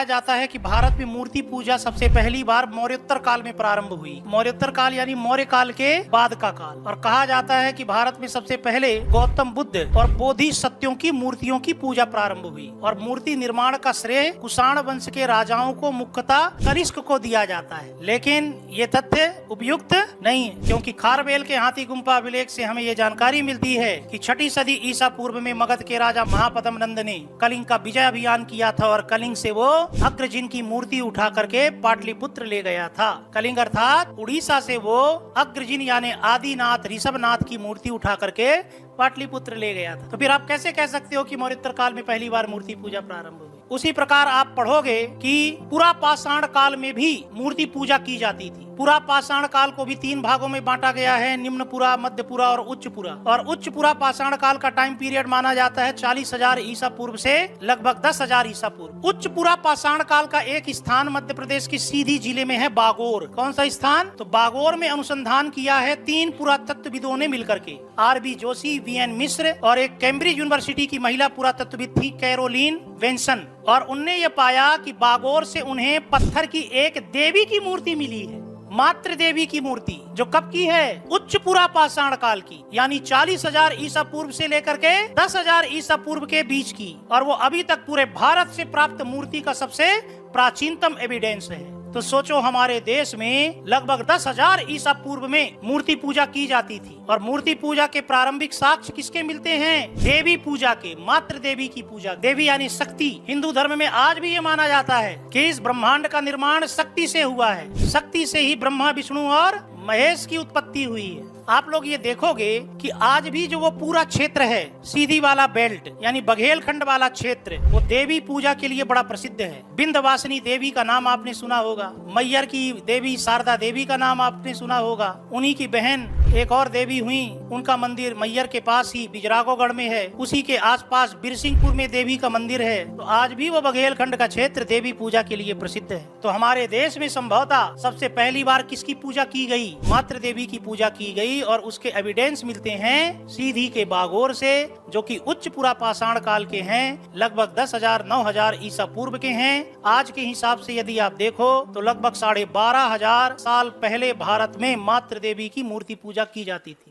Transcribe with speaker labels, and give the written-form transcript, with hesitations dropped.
Speaker 1: बताया जाता है कि भारत में मूर्ति पूजा सबसे पहली बार मौर्योत्तर काल में प्रारंभ हुई। मौर्योत्तर काल यानी मौर्य काल के बाद का काल। और कहा जाता है कि भारत में सबसे पहले गौतम बुद्ध और बोधिसत्वों की मूर्तियों की पूजा प्रारंभ हुई। और मूर्ति निर्माण का श्रेय कुषाण वंश के राजाओं को मुख्यतः कनिष्क को दिया जाता है, लेकिन ये तथ्य उपयुक्त नहीं है, क्योंकि खारवेल के हाथी गुम्फा अभिलेख से हमें ये जानकारी मिलती है कि 6ठी सदी ईसा पूर्व में मगध के राजा महापद्म नंद ने कलिंग का विजय अभियान किया था और कलिंग से वो अग्रजिन की मूर्ति उठा करके पाटलिपुत्र ले गया था। कलिंग अर्थात उड़ीसा से वो अग्रजिन यानी आदिनाथ ऋषभनाथ की मूर्ति उठा करके पाटलिपुत्र ले गया था। तो फिर आप कैसे कह सकते हो कि मौर्योत्तर काल में पहली बार मूर्ति पूजा प्रारंभ हुई? उसी प्रकार आप पढ़ोगे कि पुरा पाषाण काल में भी मूर्ति पूजा की जाती थी। पुरा पाषाण काल को भी 3 भागों में बांटा गया है, निम्न पुरा, मध्य पुरा और उच्च पुरा। और उच्च पुरा पाषाण काल का टाइम पीरियड माना जाता है 40,000 ईसा पूर्व से लगभग 10,000 ईसा पूर्व। उच्च पुरा पाषाण काल का एक स्थान मध्य प्रदेश की सीधी जिले में है बागोर। कौन सा स्थान? तो बागोर में अनुसंधान किया है 3 पुरातत्वविदों ने मिलकर के, आर.बी. जोशी, वी.एन. मिश्र और एक कैम्ब्रिज यूनिवर्सिटी की महिला पुरातत्वविद थी कैरोलीन वेंसन। और उनने ये पाया कि बागोर से उन्हें पत्थर की एक देवी की मूर्ति मिली है, मातृ देवी की मूर्ति, जो कब की है? उच्च पुरा पाषाण काल की, यानी 40,000 ईसा पूर्व से लेकर के 10,000 ईसा पूर्व के बीच की। और वो अभी तक पूरे भारत से प्राप्त मूर्ति का सबसे प्राचीनतम एविडेंस है। तो सोचो, हमारे देश में लगभग 10,000 ईसा पूर्व में मूर्ति पूजा की जाती थी। और मूर्ति पूजा के प्रारंभिक साक्ष्य किसके मिलते हैं? देवी पूजा के, मातृ देवी की पूजा। देवी यानी शक्ति। हिंदू धर्म में आज भी ये माना जाता है कि इस ब्रह्मांड का निर्माण शक्ति से हुआ है। शक्ति से ही ब्रह्मा, विष्णु और महेश की उत्पत्ति हुई है। आप लोग ये देखोगे कि आज भी जो वो पूरा क्षेत्र है, सीधी वाला बेल्ट यानी बघेलखंड वाला क्षेत्र, वो देवी पूजा के लिए बड़ा प्रसिद्ध है। विंध्यवासिनी देवी का नाम आपने सुना होगा, मैयर की देवी शारदा देवी का नाम आपने सुना होगा। उन्हीं की बहन एक और देवी हुई, उनका मंदिर मैयर के पास ही बिजरागोगढ़ में है। उसी के आसपास बिरसिंहपुर में देवी का मंदिर है। तो आज भी वो बघेलखंड का क्षेत्र देवी पूजा के लिए प्रसिद्ध है। तो हमारे देश में संभवतः सबसे पहली बार किसकी पूजा की गई? मातृ देवी की पूजा की गई। और उसके एविडेंस मिलते हैं सीधी के बागोर से, जो कि उच्च पुरा पाषाण काल के हैं, लगभग 10,000 9,000 ईसा पूर्व के हैं। आज के हिसाब से यदि आप देखो तो लगभग 12,500 साल पहले भारत में मातृ देवी की मूर्ति पूजा की जाती थी।